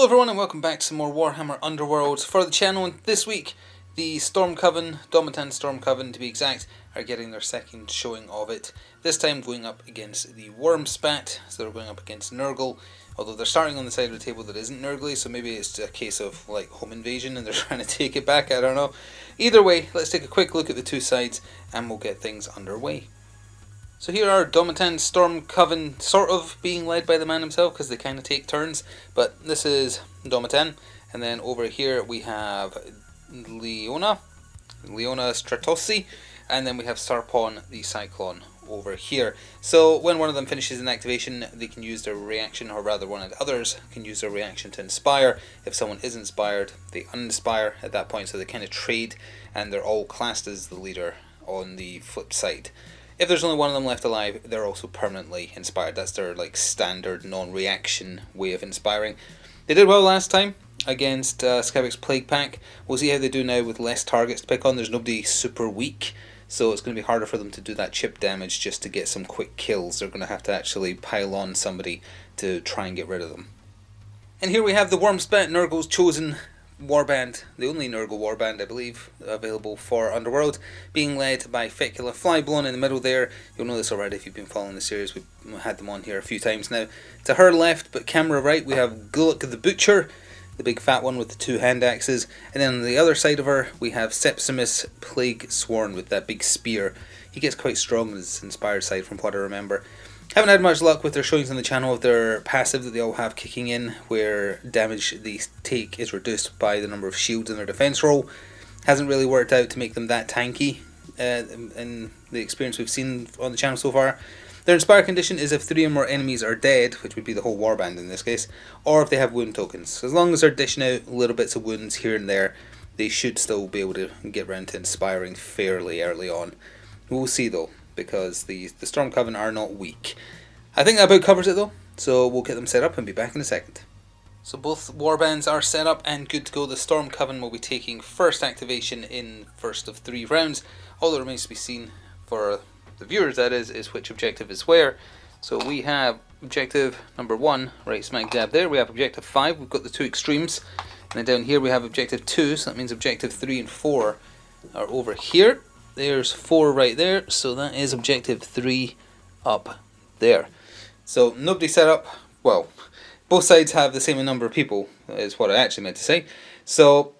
everyone and welcome back to some more Warhammer Underworlds for the channel. And this week the Stormcoven, Domitan Stormcoven to be exact, are getting their second showing of it. This time going up against the Wurmspat, so they're going up against Nurgle. Although they're starting on the side of the table that isn't Nurgly, so maybe it's a case of like home invasion and they're trying to take it back, I don't know. Either way, let's take a quick look at the two sides and we'll get things underway. So here are Domitan Stormcoven sort of being led by the man himself because they kind of take turns, but this is Domitan, and then over here we have Leona Stratosi, and then we have Sarpon the Cyclone over here. So when one of them finishes an activation, they can use their reaction, or rather one of the others can use their reaction to inspire. If someone is inspired, they uninspire at that point, so they kind of trade, and they're all classed as the leader on the flip side. If there's only one of them left alive, they're also permanently inspired. That's their like standard non-reaction way of inspiring. They did well last time against Skavik's Plague Pack. We'll see how they do now with less targets to pick on. There's nobody super weak, so it's going to be harder for them to do that chip damage just to get some quick kills. They're going to have to actually pile on somebody to try and get rid of them. And here we have the Wurmspat, Nurgle's chosen Warband, the only Nurgle Warband I believe available for Underworld, being led by Fecula Flyblown in the middle there. You'll know this already if you've been following the series, we've had them on here a few times now. To her left, but camera right, we have Guluk the Butcher, the big fat one with the two hand axes, and then on the other side of her we have Sepsimus Plague Sworn with that big spear. He gets quite strong on his inspired side from what I remember. Haven't had much luck with their showings on the channel of their passive that they all have kicking in, where damage they take is reduced by the number of shields in their defense roll. Hasn't really worked out to make them that tanky in the experience we've seen on the channel so far. Their inspire condition is if 3 or more enemies are dead, which would be the whole warband in this case, or if they have wound tokens. So as long as they're dishing out little bits of wounds here and there, they should still be able to get around to inspiring fairly early on. We'll see though, because the Stormcoven are not weak. I think that about covers it though, so we'll get them set up and be back in a second. So both warbands are set up and good to go. The Stormcoven will be taking first activation in first of 3 rounds. All that remains to be seen for the viewers, that is which objective is where. So we have objective number 1 right smack dab there. We have objective 5, we've got the 2 extremes. And then down here we have objective 2, so that means objective 3 and 4 are over here. There's 4 right there, so that is objective 3 up there. So nobody set up, well, both sides have the same number of people, is what I actually meant to say. So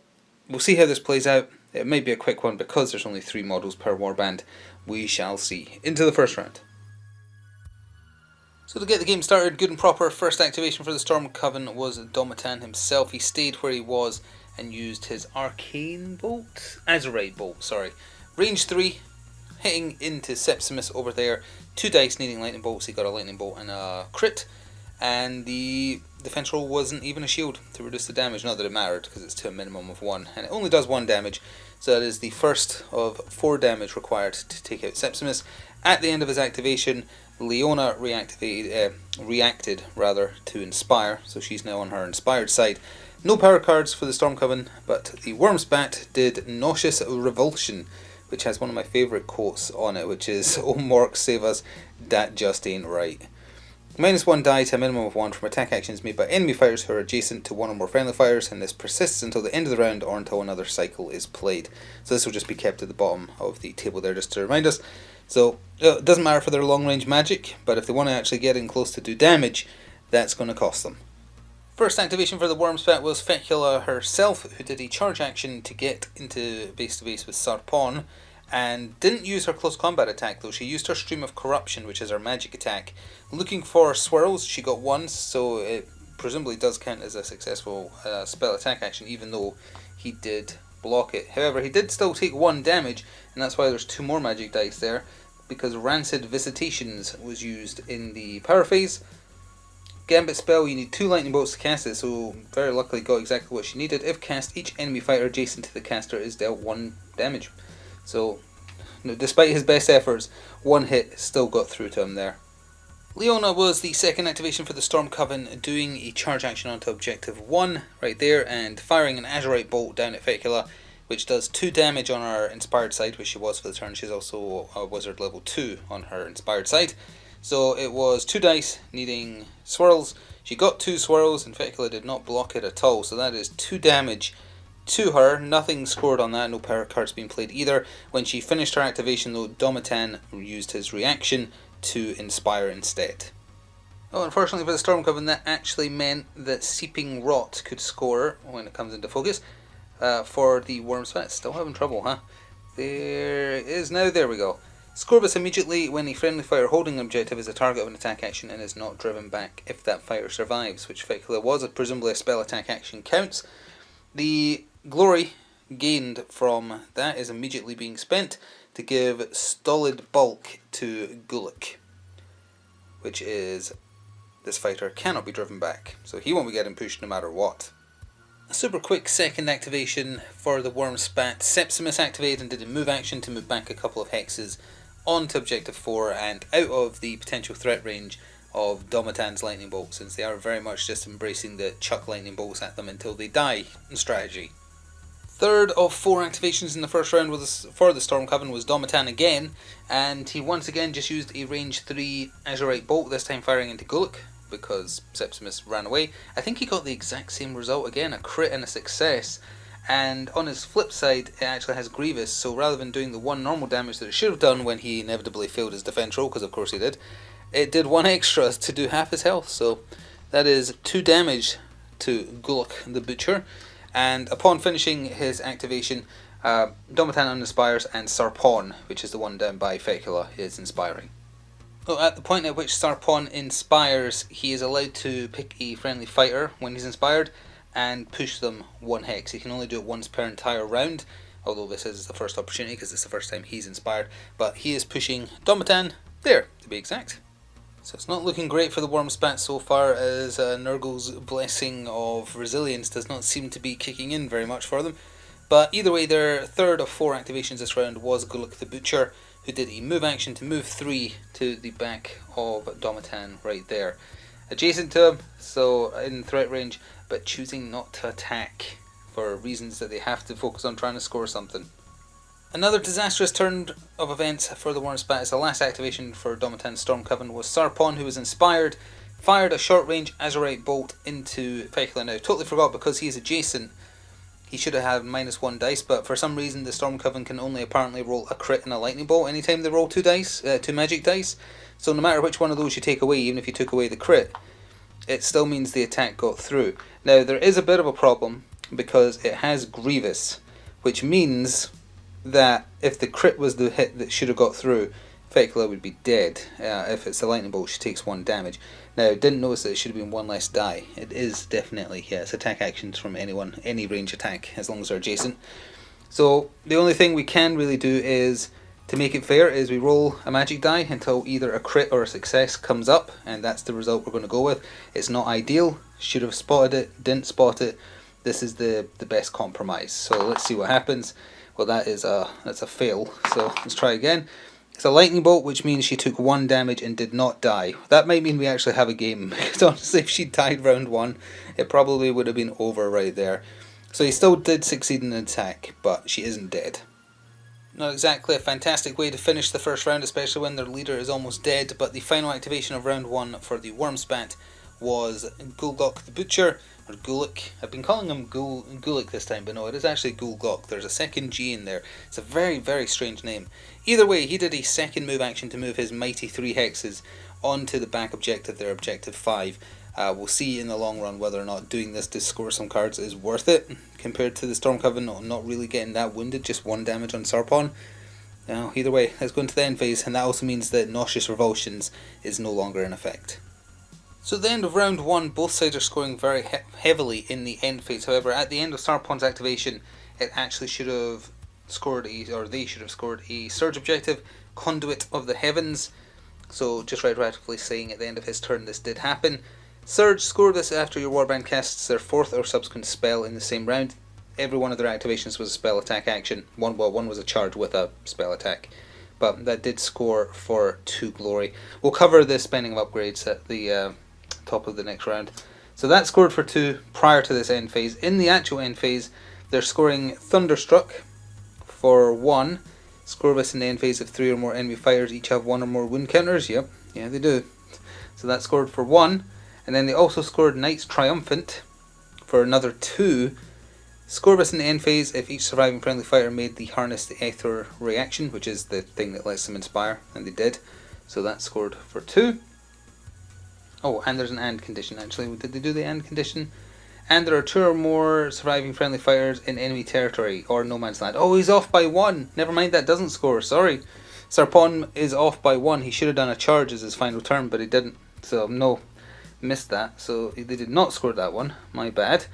we'll see how this plays out. It may be a quick one because there's only 3 models per warband. We shall see. Into the first round. So to get the game started, good and proper, first activation for the Stormcoven was Domitan himself. He stayed where he was and used his Arcane Bolt? Azurite Bolt, sorry. Range 3, hitting into Sepsimus over there. 2 dice needing lightning bolts, he got a lightning bolt and a crit. And the defense roll wasn't even a shield to reduce the damage. Not that it mattered because it's to a minimum of 1. And it only does 1 damage. So that is the first of 4 damage required to take out Sepsimus. At the end of his activation, Leona reacted to inspire. So she's now on her inspired side. No power cards for the Stormcoven, but the Wurmspat did Nauseous Revulsion, which has one of my favourite quotes on it, which is, "Oh Mork, save us, that just ain't right." -1 die to a minimum of 1 from attack actions made by enemy fighters who are adjacent to 1 or more friendly fighters, and this persists until the end of the round or until another cycle is played. So this will just be kept at the bottom of the table there just to remind us. So it doesn't matter for their long range magic, but if they want to actually get in close to do damage, that's going to cost them. First activation for the Wurmspat was Fecula herself, who did a charge action to get into base-to-base with Sarpon, and didn't use her close combat attack though. She used her Stream of Corruption, which is her magic attack. Looking for swirls, she got 1, so it presumably does count as a successful spell attack action, even though he did block it. However, he did still take 1 damage, and that's why there's 2 more magic dice there, because Rancid Visitations was used in the power phase. Gambit spell, you need 2 lightning bolts to cast it, so very luckily got exactly what she needed. If cast, each enemy fighter adjacent to the caster is dealt 1 damage. So, despite his best efforts, 1 hit still got through to him there. Leona was the second activation for the Stormcoven, doing a charge action onto objective 1 right there, and firing an Azurite Bolt down at Fecula, which does 2 damage on her inspired side, which she was for the turn. She's also a wizard level 2 on her inspired side. So it was 2 dice needing swirls. She got 2 swirls and Fecula did not block it at all, so that is 2 damage to her. Nothing scored on that, no power cards being played either. When she finished her activation though, Domitan used his reaction to inspire instead. Oh, unfortunately for the Stormcoven, that actually meant that Seeping Rot could score when it comes into focus for the Wurmspat. Still having trouble, huh? There it is now, there we go. Score this immediately when a friendly fighter holding an objective is a target of an attack action and is not driven back if that fighter survives, which Fecula was, presumably a spell attack action counts. The glory gained from that is immediately being spent to give Stolid Bulk to Gulick, which is this fighter cannot be driven back, so he won't be getting pushed no matter what. A super quick second activation for the Wurmspat. Sepsimus activated and did a move action to move back a couple of hexes onto objective 4 and out of the potential threat range of Domitan's lightning bolt, since they are very much just embracing the chuck lightning bolts at them until they die strategy. Third of 4 activations in the first round for the Stormcoven was Domitan again, and he once again just used a range 3 Azurite bolt, this time firing into Gulick, because Sepsimus ran away. I think he got the exact same result again, a crit and a success, and on his flip side it actually has Grievous, so rather than doing the 1 normal damage that it should have done when he inevitably failed his defense roll, because of course he did, it did 1 extra to do half his health, so that is 2 damage to Gulick the Butcher. And upon finishing his activation, Domitan uninspires and Sarpon, which is the one down by Fecula, is inspiring. So at the point at which Sarpon inspires, he is allowed to pick a friendly fighter when he's inspired and push them 1 hex. He can only do it once per entire round, although this is the first opportunity because it's the first time he's inspired. But he is pushing Domitan there, to be exact. So it's not looking great for the Wurmspat so far, as Nurgle's blessing of resilience does not seem to be kicking in very much for them. But either way, their third of 4 activations this round was Gulick the Butcher, who did a move action to move 3 to the back of Domitan right there. Adjacent to him, so in threat range, but choosing not to attack for reasons that they have to focus on trying to score something. Another disastrous turn of events for the Wurmspat as the last activation for Domitan's Stormcoven was Sarpon, who was inspired, fired a short-range Azurite bolt into Fecula. Now, totally forgot, because he's adjacent, he should have had -1 dice, but for some reason the Stormcoven can only apparently roll a crit and a lightning bolt anytime they roll 2 dice, 2 magic dice. So no matter which one of those you take away, even if you took away the crit, it still means the attack got through. Now, there is a bit of a problem, because it has Grievous, which means that if the crit was the hit that should have got through, Fecula would be dead. If it's the lightning bolt, she takes 1 damage. Now, didn't notice that it should have been 1 less die. It is definitely, yeah, it's attack actions from anyone, any range attack, as long as they're adjacent. So the only thing we can really do is, to make it fair, is we roll a magic die until either a crit or a success comes up, and that's the result we're going to go with. It's not ideal, should have spotted it, didn't spot it. This is the best compromise. So let's see what happens. Well, that's a fail, so let's try again. It's a lightning bolt, which means she took 1 damage and did not die. That might mean we actually have a game, because honestly, if she died round 1, it probably would have been over right there. So he still did succeed in an attack, but she isn't dead. Not exactly a fantastic way to finish the first round, especially when their leader is almost dead, but the final activation of round 1 for the Wurmspat was Gulgok the Butcher, or Gulick. I've been calling him Gulick this time, but no, it is actually Gulgok. There's a second G in there. It's a very, very strange name. Either way, he did a second move action to move his mighty 3 hexes onto the back objective, their objective 5. We'll see in the long run whether or not doing this to score some cards is worth it, compared to the Stormcoven not really getting that wounded, just 1 damage on Sarpon. Now, either way, let's go into the end phase, and that also means that Nauseous Revulsions is no longer in effect. So at the end of round 1, both sides are scoring very heavily in the end phase. However, at the end of Sarpon's activation, it actually should have scored they should have scored a Surge objective, Conduit of the Heavens. So just retroactively saying at the end of his turn this did happen. Surge, score this after your Warband casts their 4th or subsequent spell in the same round. Every one of their activations was a spell attack action. One was a charge with a spell attack. But that did score for 2 glory. We'll cover the spending of upgrades at the top of the next round. So that scored for 2 prior to this end phase. In the actual end phase, they're scoring Thunderstruck for 1. Score this in the end phase if 3 or more enemy fighters each have 1 or more wound counters. Yep, yeah they do. So that scored for 1. And then they also scored Knights Triumphant for another 2. Scorebus in the end phase if each surviving friendly fighter made the Harness the Aether reaction, which is the thing that lets them inspire, and they did. So that scored for 2. Oh, and there's an and condition actually. Did they do the and condition? And there are 2 or more surviving friendly fighters in enemy territory or no man's land. Oh, he's off by 1. Never mind, that doesn't score. Sorry. Sarpon is off by 1. He should have done a charge as his final turn, but he didn't. So, no. Missed that. So, they did not score that one. My bad.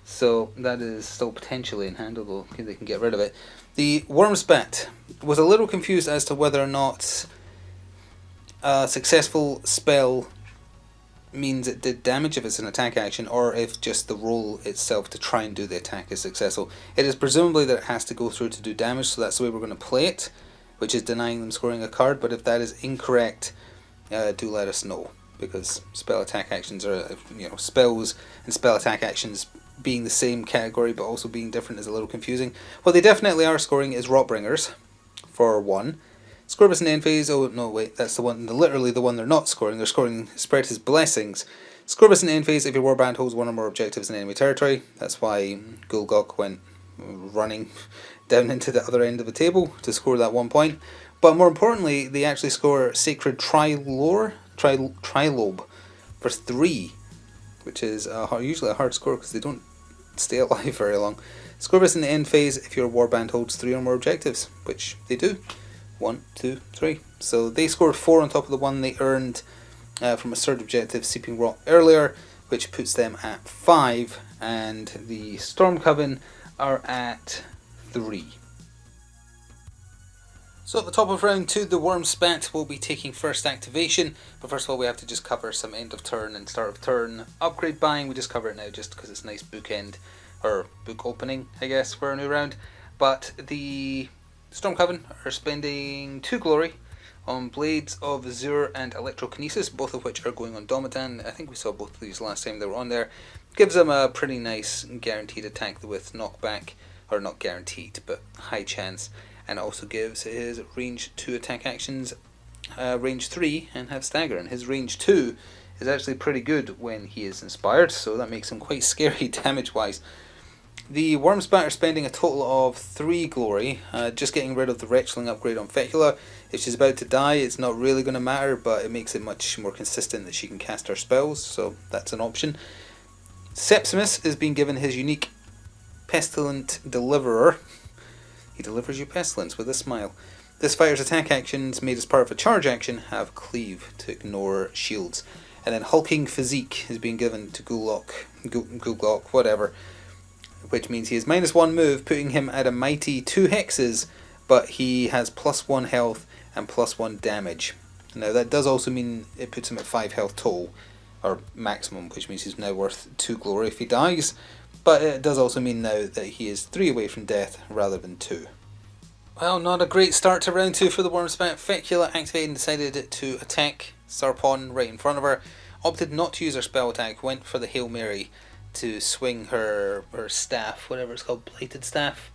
So, that is still potentially in hand, although they can get rid of it. The Wurmspat was a little confused as to whether or not a successful spell means it did damage if it's an attack action, or if just the roll itself to try and do the attack is successful. It is presumably that it has to go through to do damage, so that's the way we're going to play it, which is denying them scoring a card. But if that is incorrect, do let us know, because spell attack actions are, spells and spell attack actions being the same category but also being different is a little confusing. What they definitely are scoring is Rotbringers for 1. Scorebus in the end phase, oh no wait, that's the one, literally the one they're not scoring. They're scoring Spread His Blessings. Scorebus in the end phase if your warband holds 1 or more objectives in enemy territory. That's why Gulgok went running down into the other end of the table to score that 1 point. But more importantly, they actually score Sacred Trilobe for 3, which is usually a hard score because they don't stay alive very long. Scorebus in the end phase if your warband holds 3 or more objectives, which they do. 1, 2, 3. So they scored 4 on top of the 1 they earned from a third objective, Seeping Rot, earlier, which puts them at 5, and the Stormcoven are at 3. So at the top of round 2, the Wurmspat will be taking first activation, but first of all we have to just cover some end of turn and start of turn upgrade buying. We just cover it now just because it's nice bookend, or book opening I guess, for a new round. But the Stormcoven are spending 2 glory on Blades of Azure and Electrokinesis, both of which are going on Domitan. I think we saw both of these last time they were on there. Gives them a pretty nice guaranteed attack with knockback, or not guaranteed, but high chance. And also gives his range 2 attack actions range 3 and have stagger. And his range 2 is actually pretty good when he is inspired, so that makes him quite scary damage wise. The Wurmspat are spending a total of 3 glory, just getting rid of the Retchling upgrade on Fecula. If she's about to die, it's not really going to matter, but it makes it much more consistent that she can cast her spells, so that's an option. Sepsimus is being given his unique Pestilent Deliverer. He delivers you pestilence with a smile. This fighter's attack actions made as part of a charge action have Cleave to ignore shields. And then Hulking Physique is being given to Gulgok, whatever, which means he has -1 move, putting him at a mighty 2 hexes, but he has +1 health and +1 damage. Now that does also mean it puts him at 5 health total, or maximum, which means he's now worth 2 glory if he dies, but it does also mean now that he is 3 away from death rather than 2. Well, not a great start to round 2 for the Wurmspat. Fecula activated and decided to attack Sarpon right in front of her, opted not to use her spell attack, went for the Hail Mary to swing her staff, whatever it's called, Blighted Staff,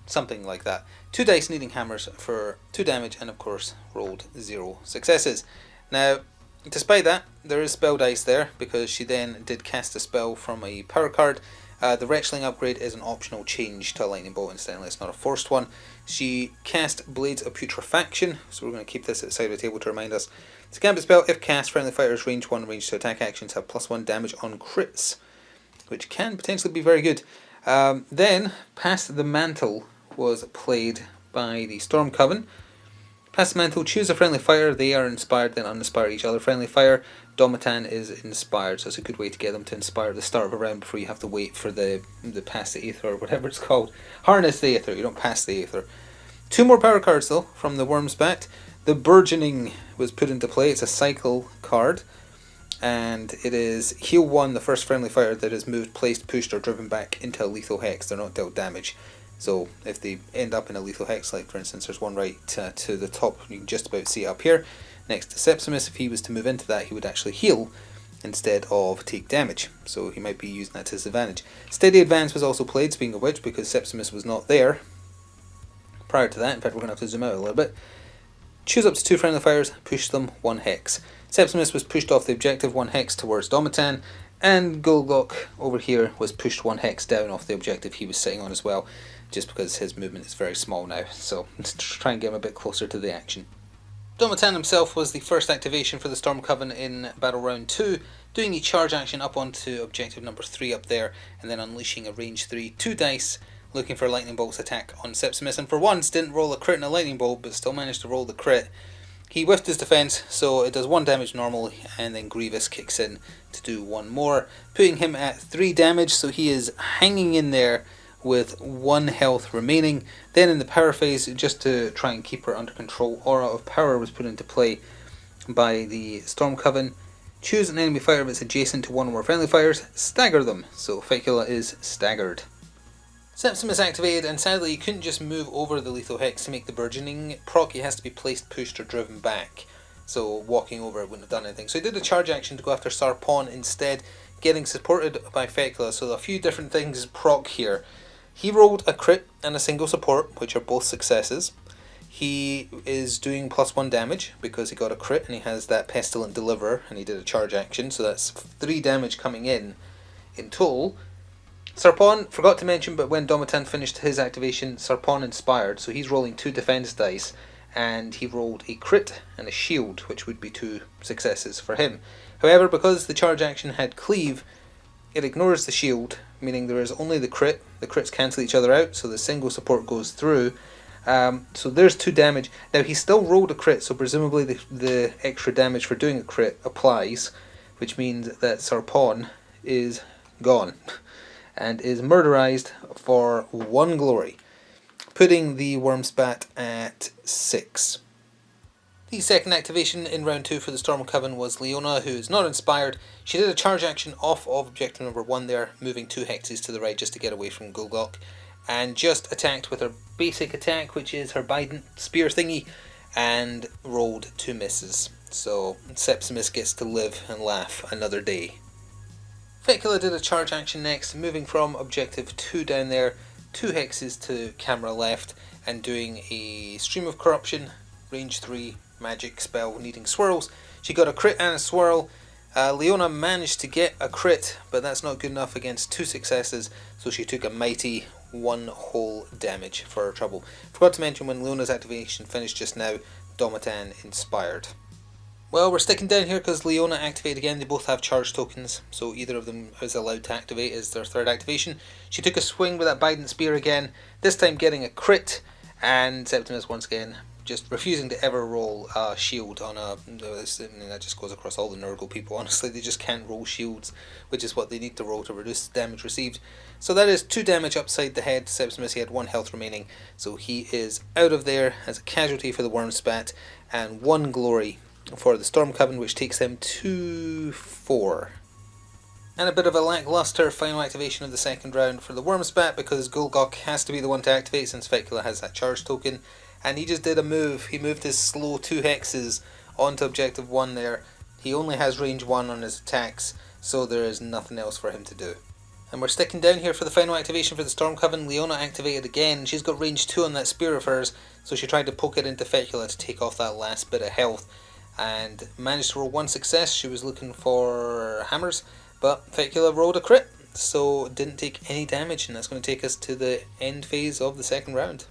something like that. 2 dice needing hammers for 2 damage, and of course rolled 0 successes. Now, despite that, there is spell dice there, because she then did cast a spell from a power card. The Retchling upgrade is an optional change to a Lightning Bolt instead, it's not a forced one. She cast Blades of Putrefaction, so we're going to keep this at the side of the table to remind us. It's a gambit spell. If cast, friendly fighters range 1, range 2 attack actions have +1 damage on crits, which can potentially be very good. Then, Pass the Mantle was played by the Stormcoven. Pass the Mantle, choose a friendly fighter. They are inspired, then uninspire each other. Friendly fire, Domitan is inspired, so it's a good way to get them to inspire at the start of a round before you have to wait for the Pass the Aether, or whatever it's called. Harness the Aether, you don't pass the Aether. 2 more power cards though, from the Wurmspat. The Burgeoning was put into play. It's a cycle card, and it is heal 1 the first friendly fighter that is moved, placed, pushed, or driven back into a lethal hex. They're not dealt damage. So if they end up in a lethal hex, like for instance there's one right to the top, you can just about see it up here, next to Sepsimus, if he was to move into that he would actually heal instead of take damage. So he might be using that to his advantage. Steady Advance was also played, speaking of which, because Sepsimus was not there prior to that. In fact, we're going to have to zoom out a little bit. choose up to 2 friendly fires, push them 1 hex. Septimus was pushed off the objective 1 hex towards Domitan, and Golgok over here was pushed 1 hex down off the objective he was sitting on as well, just because his movement is very small now, so let's try and get him a bit closer to the action. Domitan himself was the first activation for the Stormcoven in Battle Round 2, doing a charge action up onto objective number 3 up there, and then unleashing a range 3 2 dice, looking for a lightning bolt's attack on Septimus, and for once didn't roll a crit and a lightning bolt, but still managed to roll the crit. He whiffed his defense, so it does 1 damage normally, and then Grievous kicks in to do 1 more, putting him at 3 damage, so he is hanging in there with 1 health remaining. Then in the power phase, just to try and keep her under control, Aura of Power was put into play by the Stormcoven. Choose an enemy fire that's adjacent to 1 or more friendly fires, stagger them, so Fecula is staggered. Septimus activated, and sadly he couldn't just move over the lethal hex to make the burgeoning proc. He has to be placed, pushed, or driven back, so walking over it wouldn't have done anything. So he did a charge action to go after Sarpon instead, getting supported by Fecula, so a few different things proc here. He rolled a crit and a single support, which are both successes. He is doing +1 damage because he got a crit and he has that Pestilent Deliver, and he did a charge action, so that's 3 damage coming in total. Sarpon, forgot to mention, but when Domitan finished his activation, Sarpon inspired, so he's rolling 2 defense dice, and he rolled a crit and a shield, which would be 2 successes for him. However, because the charge action had cleave, it ignores the shield, meaning there is only the crit. The crits cancel each other out, so the single support goes through. So there's 2 damage. Now he still rolled a crit, so presumably the extra damage for doing a crit applies, which means that Sarpon is gone and is murderized for 1 glory, putting the Wurmspat at 6. The second activation in round 2 for the Stormcoven was Leona, who is not inspired. She did a charge action off of objective number 1 there, moving 2 hexes to the right just to get away from Golgok, and just attacked with her basic attack, which is her Bident spear thingy, and rolled 2 misses. So Septimus gets to live and laugh another day. Fecula did a charge action next, moving from objective 2 down there, 2 hexes to camera left, and doing a Stream of Corruption, range 3, magic spell needing swirls. She got a crit and a swirl. Leona managed to get a crit, but that's not good enough against 2 successes, so she took a mighty 1 whole damage for her trouble. Forgot to mention, when Leona's activation finished just now, Domitan inspired. Well, we're sticking down here because Leona activated again. They both have charge tokens, so either of them is allowed to activate as their third activation. She took a swing with that Bident spear again, this time getting a crit, and Septimus once again just refusing to ever roll a shield on a... that just goes across all the Nurgle people, honestly. They just can't roll shields, which is what they need to roll to reduce damage received. So that is 2 damage upside the head. Septimus, he had 1 health remaining, so he is out of there as a casualty for the Wurmspat, and 1 glory for the Stormcoven, which takes them to 4. And a bit of a lackluster final activation of the second round for the Wurmspat, because Golgok has to be the one to activate since Fecula has that charge token. And he just did a move. He moved his slow 2 hexes onto objective 1 there. He only has range 1 on his attacks, so there is nothing else for him to do. And we're sticking down here for the final activation for the Stormcoven. Leona activated again. She's got range 2 on that spear of hers, so she tried to poke it into Fecula to take off that last bit of health, and managed to roll 1 success. She was looking for hammers, but Fecula rolled a crit, so didn't take any damage, and that's going to take us to the end phase of the second round.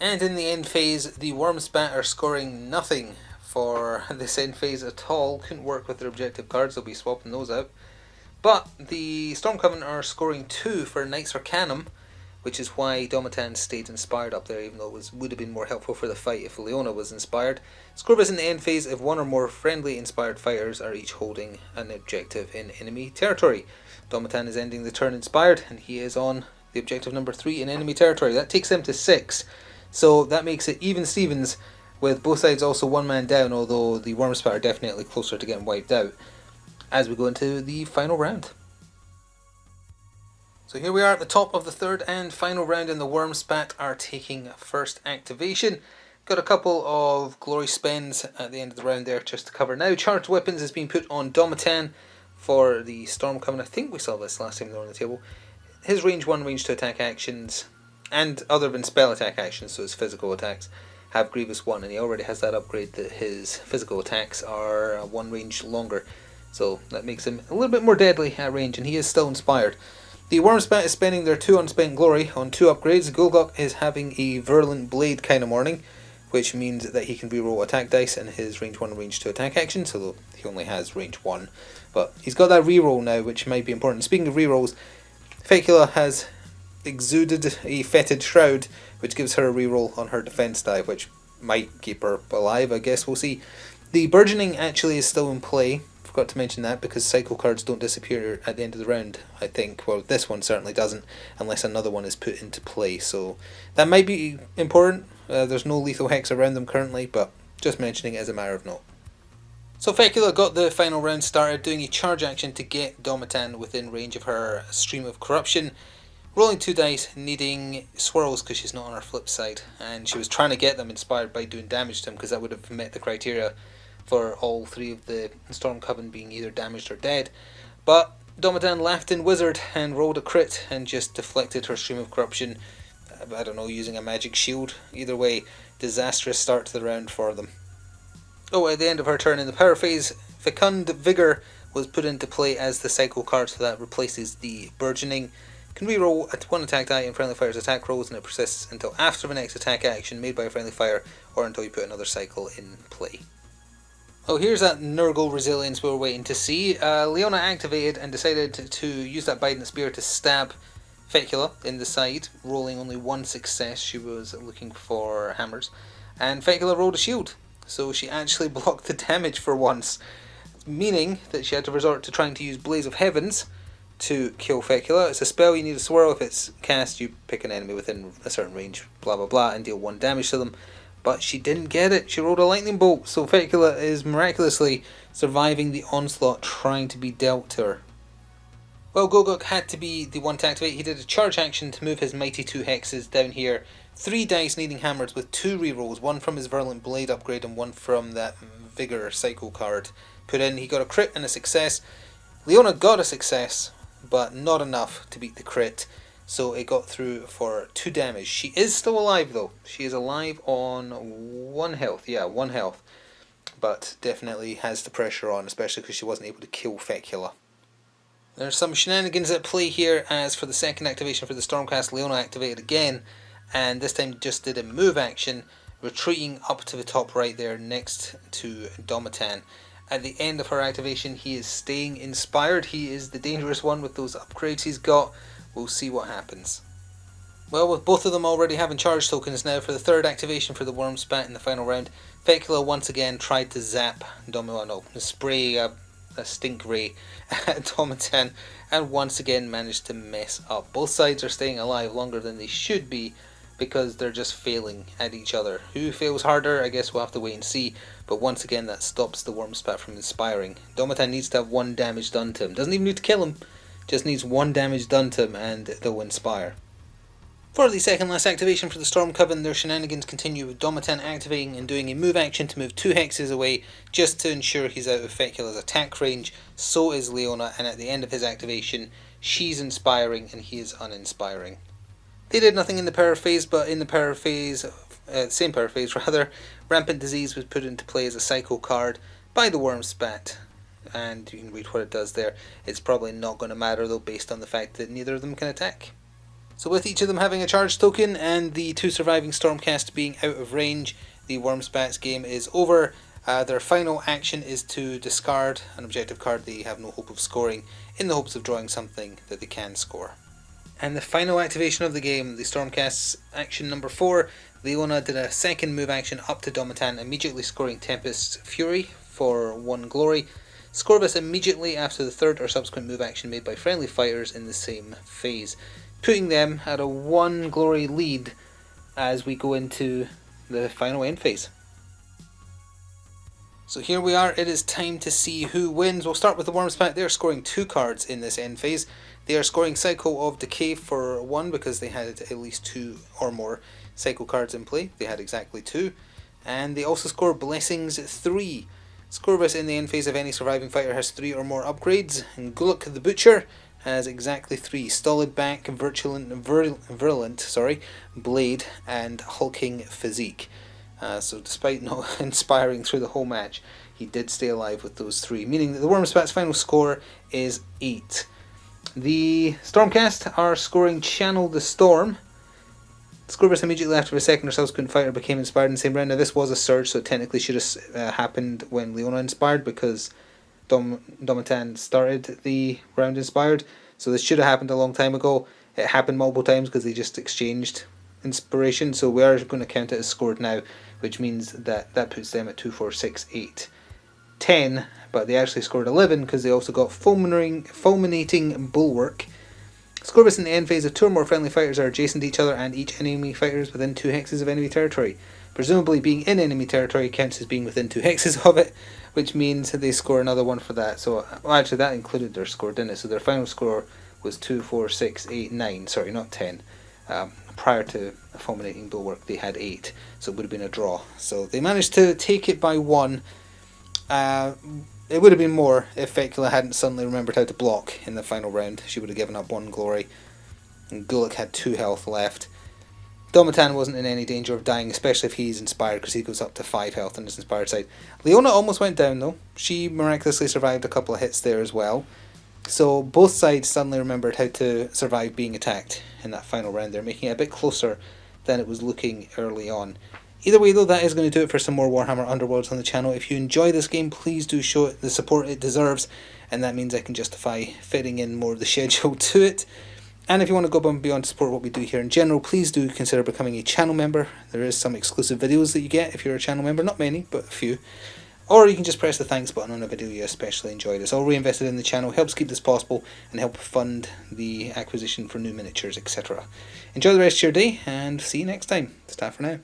And in the end phase, the Wurmspat are scoring nothing for this end phase at all. Couldn't work with their objective cards, they'll be swapping those out. But the Stormcoven are scoring 2 for Knights Arcanum, which is why Domitan stayed inspired up there, even though it would have been more helpful for the fight if Leona was inspired. Scorbus in the end phase if 1 or more friendly inspired fighters are each holding an objective in enemy territory. Domitan is ending the turn inspired, and he is on the objective number 3 in enemy territory. That takes them to 6. So that makes it even Stevens, with both sides also 1 man down, although the Wurmspat are definitely closer to getting wiped out, as we go into the final round. So here we are at the top of the third and final round, and the Wurmspat are taking first activation. Got a couple of glory spends at the end of the round there just to cover now. Charged weapons has been put on Domitan for the Stormcoven. I think we saw this last time they were on the table. His range 1, range 2 attack actions, and other than spell attack actions, so his physical attacks, have Grievous 1, and he already has that upgrade that his physical attacks are 1 range longer. So that makes him a little bit more deadly at range, and he is still inspired. The Wurmspat is spending their 2 unspent glory on 2 upgrades. Golgok is having a Virulent Blade kind of morning, which means that he can reroll attack dice in his range 1 and range 2 attack action, so he only has range 1. But he's got that reroll now, which might be important. Speaking of rerolls, Fecula has exuded a Fetid Shroud, which gives her a reroll on her defense die, which might keep her alive, I guess we'll see. The Burgeoning actually is still in play. Forgot to mention that, because cycle cards don't disappear at the end of the round, I think. Well, this one certainly doesn't, unless another one is put into play, so that might be important. There's no lethal hex around them currently, but just mentioning it as a matter of note. So Fecula got the final round started, doing a charge action to get Domitan within range of her Stream of Corruption, rolling 2 dice, needing swirls because she's not on her flip side, and she was trying to get them inspired by doing damage to him, because that would have met the criteria for all 3 of the Stormcoven being either damaged or dead. But Domitan laughed in Wizard and rolled a crit and just deflected her Stream of Corruption, I don't know, using a magic shield. Either way, disastrous start to the round for them. Oh, at the end of her turn in the power phase, Fecund Vigour was put into play as the cycle card, so that replaces the Burgeoning. Can reroll at 1 attack die in friendly fire's attack rolls, and it persists until after the next attack action made by a friendly fire, or until you put another cycle in play. Oh, here's that Nurgle resilience we were waiting to see. Leona activated and decided to use that Bident Spear to stab Fecula in the side, rolling only 1 success. She was looking for hammers. And Fecula rolled a shield, so she actually blocked the damage for once, meaning that she had to resort to trying to use Blaze of Heavens to kill Fecula. It's a spell, you need a swirl. If it's cast, you pick an enemy within a certain range, blah blah blah, and deal 1 damage to them. But she didn't get it. She rolled a lightning bolt, so Fecula is miraculously surviving the onslaught trying to be dealt to her. Well, Golgok had to be the one to activate. He did a charge action to move his Mighty 2 hexes down here. 3 dice needing hammers with 2 rerolls, 1 from his Virulent Blade upgrade and 1 from that Vigour cycle card put in. He got a crit and a success. Leona got a success, but not enough to beat the crit, so it got through for 2 damage. She is still alive though. She is alive on 1 health. Yeah, 1 health. But definitely has the pressure on, especially because she wasn't able to kill Fecula. There's some shenanigans at play here, as for the second activation for the Stormcast, Leona activated again, and this time just did a move action, retreating up to the top right there next to Domitan. At the end of her activation, he is staying inspired. He is the dangerous one with those upgrades he's got. We'll see what happens. Well, with both of them already having charge tokens now for the third activation for the Wurmspat in the final round, Fecula once again tried to zap Domitan, spray a stink ray at Domitan, and once again managed to mess up. Both sides are staying alive longer than they should be, because they're just failing at each other. Who fails harder, I guess we'll have to wait and see, but once again that stops the Wurmspat from inspiring. Domitan needs to have 1 damage done to him. Doesn't even need to kill him, just needs 1 damage done to him and they'll inspire. For the second last activation for the Stormcoven, their shenanigans continue with Domitan activating and doing a move action to move 2 hexes away, just to ensure he's out of Fecula's attack range. So is Leona, and at the end of his activation, she's inspiring and he is uninspiring. They did nothing in the power phase, but in the power phase, same power phase rather, Rampant Disease was put into play as a cycle card by the Wurmspat, and you can read what it does there. It's probably not going to matter though, based on the fact that neither of them can attack. So with each of them having a charge token and the 2 surviving Stormcast being out of range, the Wurmspat's game is over. Their final action is to discard an objective card they have no hope of scoring, in the hopes of drawing something that they can score. And the final activation of the game, the Stormcast's action number 4, Leona did a second move action up to Domitan, immediately scoring Tempest's Fury for 1 glory. Score this immediately after the third or subsequent move action made by friendly fighters in the same phase, putting them at a 1 glory lead as we go into the final end phase. So here we are, it is time to see who wins. We'll start with the Wurmspat. They're scoring 2 cards in this end phase. They are scoring Cycle of Decay for 1 because they had at least 2 or more cycle cards in play. They had exactly 2. And they also score Blessings 3. Score this in the end phase if any surviving fighter has 3 or more upgrades. And Guluk the Butcher has exactly 3. Stolid Back, Virulent Blade, and Hulking Physique. So despite not inspiring through the whole match, he did stay alive with those 3, meaning that the Wurmspat's final score is 8. The Stormcast are scoring Channel the Storm. Scorbus immediately after a second or subsequent fighter became inspired in the same round. Now this was a surge, so it technically should have happened when Leona inspired, because Domitan started the round inspired. So this should have happened a long time ago. It happened multiple times because they just exchanged inspiration. So we are going to count it as scored now, which means that puts them at 2, 4, 6, 8, 10. But they actually scored 11 because they also got fulminating bulwark. Scorbus in the end phase of 2 or more friendly fighters are adjacent to each other, and each enemy fighter is within 2 hexes of enemy territory. Presumably being in enemy territory counts as being within 2 hexes of it, which means they score another 1 for that. So, well, actually that included their score, didn't it? So their final score was 2, 4, 6, 8, 9. Sorry, not 10. Prior to fulminating bulwark they had 8, so it would have been a draw. So they managed to take it by 1. It would have been more if Fecula hadn't suddenly remembered how to block in the final round. She would have given up 1 glory. And Gulick had 2 health left. Domitan wasn't in any danger of dying, especially if he's inspired, because he goes up to 5 health on his inspired side. Leona almost went down though. She miraculously survived a couple of hits there as well. So both sides suddenly remembered how to survive being attacked in that final round. They're making it a bit closer than it was looking early on. Either way though, that is going to do it for some more Warhammer Underworlds on the channel. If you enjoy this game, please do show it the support it deserves, and that means I can justify fitting in more of the schedule to it. And if you want to go above and beyond to support what we do here in general, please do consider becoming a channel member. There is some exclusive videos that you get if you're a channel member, not many, but a few. Or you can just press the thanks button on a video you especially enjoyed. It's all reinvested in the channel, helps keep this possible, and help fund the acquisition for new miniatures, etc. Enjoy the rest of your day, and see you next time. It's time for now.